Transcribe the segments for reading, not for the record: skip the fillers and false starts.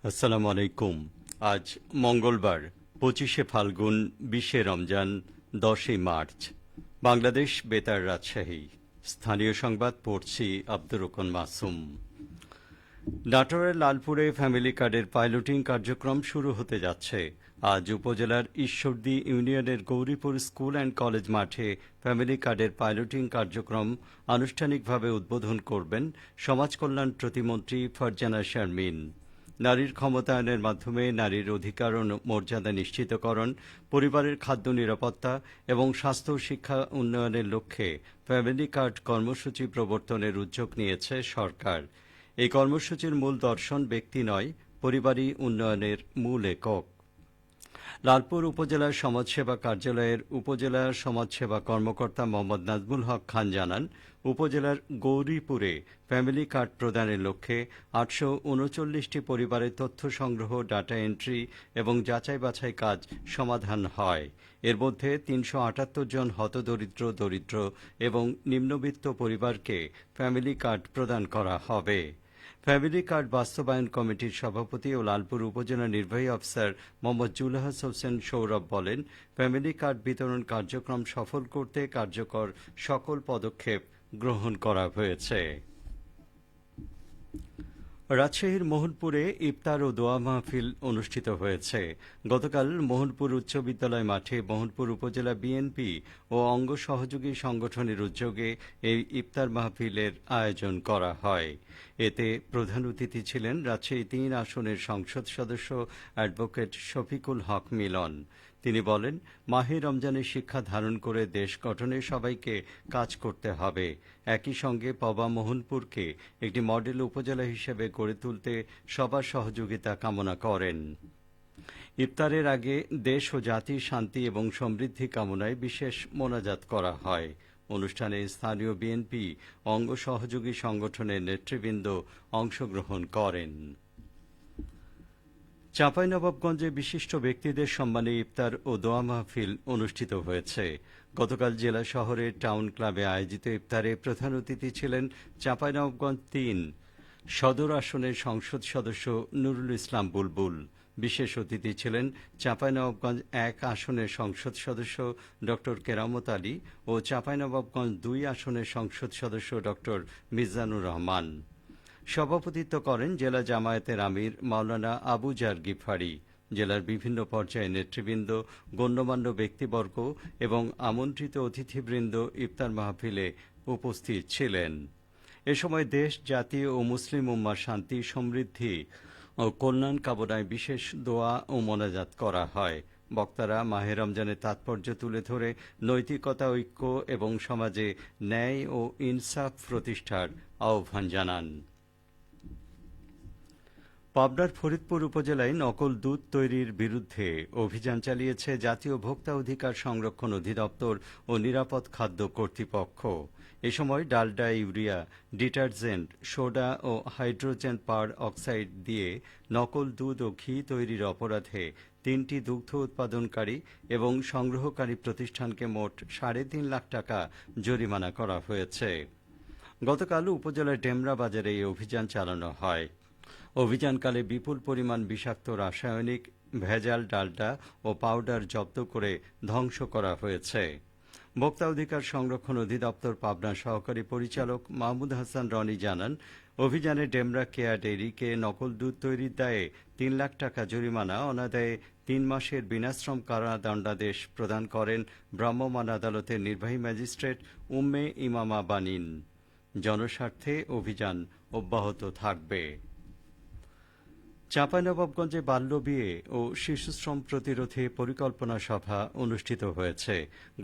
আসসালামু আলাইকুম। আজ মঙ্গলবার ২৫শে ফাল্গুন, ২০শে রমজান, ১০ই মার্চ। বাংলাদেশ বেতার, রাজশাহী। স্থানীয় সংবাদ পড়ছি আব্দুর রহমান মাসুম। নাটোরের লালপুরে ফ্যামিলি কার্ডের পাইলটিং কার্যক্রম শুরু হতে যাচ্ছে। আজ উপজেলার ঈশ্বরদী ইউনিয়নের গৌরীপুর স্কুল অ্যান্ড কলেজ মাঠে ফ্যামিলি কার্ডের পাইলটিং কার্যক্রম আনুষ্ঠানিকভাবে উদ্বোধন করবেন সমাজ কল্যাণ প্রতিমন্ত্রী ফারজানা শারমিন। নারীর ক্ষমতায়নের মাধ্যমে নারীর অধিকার ও মর্যাদা নিশ্চিতকরণ, পরিবারের খাদ্য নিরাপত্তা এবং স্বাস্থ্য শিক্ষা উন্নয়নের লক্ষ্যে ফ্যামিলি কার্ড কর্মসূচি প্রবর্তনের উদ্যোগ নিয়েছে সরকার। এই কর্মসূচির মূল দর্শন ব্যক্তি নয়, পরিবারই উন্নয়নের মূল একক। লালপুর উপজেলার সমাজসেবা কার্যালয়ের উপজেলা সমাজসেবা কর্মকর্তা মোহাম্মদ নাজমুল হক খান জানান, উপজেলার গৌরীপুরে ফ্যামিলি কার্ড প্রদানের লক্ষ্যে ৮৩৯টি পরিবারের তথ্য সংগ্রহ, ডাটা এন্ট্রি এবং যাচাই বাছাই কাজ সমাধান হয়। এর মধ্যে ৩৭৮ জন হতদরিদ্র, দরিদ্র এবং নিম্নবিত্ত পরিবারকে ফ্যামিলি কার্ড প্রদান করা হবে। ফ্যামিলি কার্ড বাস্তবায়ন কমিটির সভাপতি ও লালপুর উপজেলা নির্বাহী অফিসার মোহাম্মদ জুলহাস হোসেন সৌরভ বলেন, ফ্যামিলি কার্ড বিতরণ কার্যক্রম সফল করতে কার্যকর সকল পদক্ষেপ গ্রহণ করা হয়েছে। রাজশাহীর মোহনপুরে ইফতার ও দোয়া মাহফিল অনুষ্ঠিত হয়েছে। গতকাল মোহনপুর উচ্চ বিদ্যালয় মাঠে মোহনপুর উপজেলা বিএনপি ও অঙ্গ সহযোগী সংগঠনের উদ্যোগে এই ইফতার মাহফিলের আয়োজন করা হয়। এতে প্রধান অতিথি ছিলেন রাজশাহী ৩ আসনের সংসদ সদস্য অ্যাডভোকেট শফিকুল হক মিলন। তিনি বলেন, মাহে রমজানের শিক্ষা ধারণ করে দেশ গঠনে সবাইকে কাজ করতে হবে। একই সঙ্গে পবা মোহনপুরকে একটি মডেল উপজেলা হিসেবে গড়ে তুলতে সবার সহযোগিতা কামনা করেন। ইফতারের আগে দেশ ও জাতির শান্তি এবং সমৃদ্ধি কামনায় বিশেষ মোনাজাত করা হয়। অনুষ্ঠানে স্থানীয় বিএনপি অঙ্গ সহযোগী সংগঠনের নেতৃবৃন্দ অংশগ্রহণ করেন। চাঁপাইনবাবগঞ্জে বিশিষ্ট ব্যক্তিদের সম্মানে ইফতার ও দোয়া মাহফিল অনুষ্ঠিত হয়েছে। গতকাল জেলা শহরের টাউন ক্লাবে আয়োজিত ইফতারে প্রধান অতিথি ছিলেন চাঁপাইনবাবগঞ্জ ৩ সদর আসনের সংসদ সদস্য নুরুল ইসলাম বুলবুল। বিশেষ অতিথি ছিলেন চাঁপাইনবাবগঞ্জ ১ আসনের সংসদ সদস্য ড কেরামত আলী ও চাঁপাইনবাবগঞ্জ ২ আসনের সংসদ সদস্য ড মিজানুর রহমান। সভাপতিত্ব করেন জেলা জামায়াতের আমির মাওলানা আবু জার গিফারি। জেলার বিভিন্ন পর্যায়ে নেতৃবৃন্দ, গণ্যমান্য ব্যক্তিবর্গ এবং আমন্ত্রিত অতিথিবৃন্দ ইফতার মাহফিলে উপস্থিত ছিলেন। এ সময় দেশ, জাতি ও মুসলিম উম্মার শান্তি, সমৃদ্ধি ও কল্যাণ কামনায় বিশেষ দোয়া ও মোনাজাত করা হয়। বক্তারা মাহে রমজানের তাৎপর্য তুলে ধরে নৈতিকতা, ঐক্য এবং সমাজে ন্যায় ও ইনসাফ প্রতিষ্ঠার আহ্বান জানান। পাবনার ফরিদপুর উপজেলায় নকল দুধ তৈরির বিরুদ্ধে অভিযান চালিয়েছে জাতীয় ভোক্তা অধিকার সংরক্ষণ অধিদপ্তর ও নিরাপদ খাদ্য কর্তৃপক্ষ। এ সময় ডালডা, ইউরিয়া, ডিটারজেন্ট, সোডা ও হাইড্রোজেন পার অক্সাইড দিয়ে নকল দুধ ও ঘি তৈরির অপরাধে ৩টি দুগ্ধ উৎপাদনকারী এবং সংগ্রহকারী প্রতিষ্ঠানকে মোট ৩.৫ লাখ টাকা জরিমানা করা হয়েছে। গতকাল উপজেলার ডেমরা বাজারে এই অভিযান চালানো হয়। অভিযানকালে বিপুল পরিমাণ বিষাক্ত রাসায়নিক, ভেজাল ডালডা ও পাউডার জব্দ করে ধ্বংস করা হয়েছে। ভোক্তা অধিকার সংরক্ষণ অধিদপ্তর পাবনা সহকারী পরিচালক মাহমুদ হাসান রনি জানান, অভিযানে ডেমরা কেয়া ডেইরিকে নকল দুধ তৈরির দায়ে ৩ লাখ টাকা জরিমানা, অনাদায়ে ৩ মাসের বিনাশ্রম কারাদণ্ডাদেশ প্রদান করেন ভ্রাম্যমাণ আদালতের নির্বাহী ম্যাজিস্ট্রেট উম্মে ইমামা বানিন। জনস্বার্থে অভিযান অব্যাহত থাকবে। চাঁপাইনবাবগঞ্জে বাল্যবিয়ে ও শিশুশ্রম প্রতিরোধে পরিকল্পনা সভা অনুষ্ঠিত হয়েছে।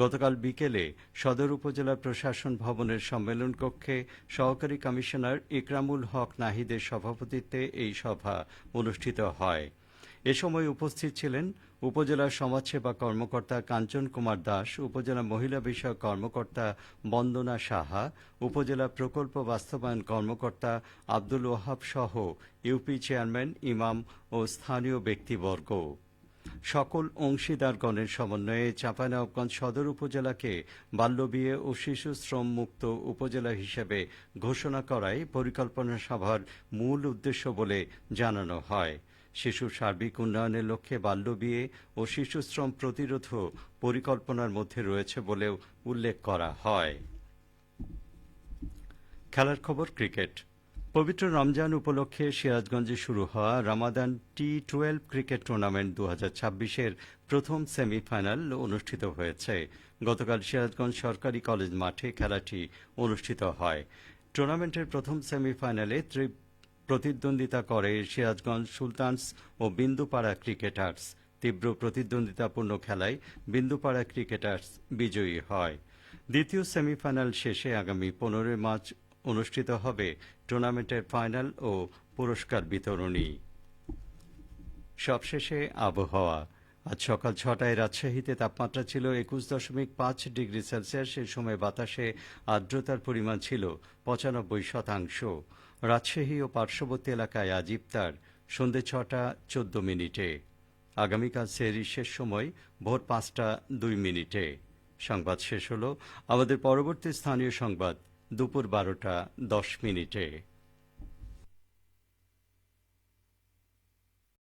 গতকাল বিকেলে সদর উপজেলা প্রশাসন ভবনের সম্মেলন কক্ষে সহকারী কমিশনার ইকরামুল হক নাহিদের সভাপতিত্বে এই সভা অনুষ্ঠিত হয়। এ সময় উপস্থিত ছিলেন উপজেলা সমাজসেবা কর্মকর্তা কাঞ্চন কুমার দাস, উপজেলা মহিলা বিষয়ক কর্মকর্তা বন্দনা সাহা, উপজেলা প্রকল্প বাস্তবায়ন কর্মকর্তা আব্দুল ওয়াহাব সহ ইউপি চেয়ারম্যান, ইমাম ও স্থানীয় ব্যক্তিবর্গ। সকল অংশীদারগণের সমন্বয়ে চাঁপাইনবাবগঞ্জ সদর উপজেলাকে বাল্যবিয়ে ও শিশু শ্রম মুক্ত উপজেলা হিসেবে ঘোষণা করাই পরিকল্পনা সভার মূল উদ্দেশ্য বলে জানানো হয়। শিশুর সার্বিক উন্নয়নের লক্ষ্যে বাল্যবিয়ে ও শিশুশ্রম প্রতিরোধও পরিকল্পনার মধ্যে রয়েছে বলেও উল্লেখ করা হয়। খেলার খবর ক্রিকেট। পবিত্র রমজান উপলক্ষে সিরাজগঞ্জে শুরু হওয়া রামাদান টি-12 ক্রিকেট টুর্নামেন্ট 2026-এর প্রথম সেমিফাইনাল অনুষ্ঠিত হয়েছে। গতকাল সিরাজগঞ্জ সরকারি কলেজ মাঠে খেলাটি অনুষ্ঠিত হয়। টুর্নামেন্টের প্রথম সেমিফাইনালে প্রতিদ্বন্দ্বিতা করে সিরাজগঞ্জ সুলতানস ও বিন্দুপাড়া ক্রিকেটার্স। তীব্র প্রতিদ্বন্দ্বিতাপূর্ণ খেলায় বিন্দুপাড়া ক্রিকেটার্স বিজয়ী হয়। দ্বিতীয় সেমিফাইনাল শেষে আগামী 15 মার্চ অনুষ্ঠিত হবে টুর্নামেন্টের ফাইনাল ও পুরস্কার বিতরণী। সবশেষে আবহাওয়া। আজ সকাল 6টায় রাজশাহীতে তাপমাত্রা ছিল 21.5 ডিগ্রি সেলসিয়াস। এ সময় বাতাসে আর্দ্রতার পরিমাণ ছিল 95%। রাজশাহী ও পার্শ্ববর্তী এলাকায় আজ ইফতার সন্ধ্যে 6টা 14 মিনিটে। আগামীকাল সেহরির শেষ সময় ভোর 5টা 2 মিনিটে। সংবাদ শেষ হলো। আমাদের পরবর্তী স্থানীয় সংবাদ দুপুর 12টা 10 মিনিটে।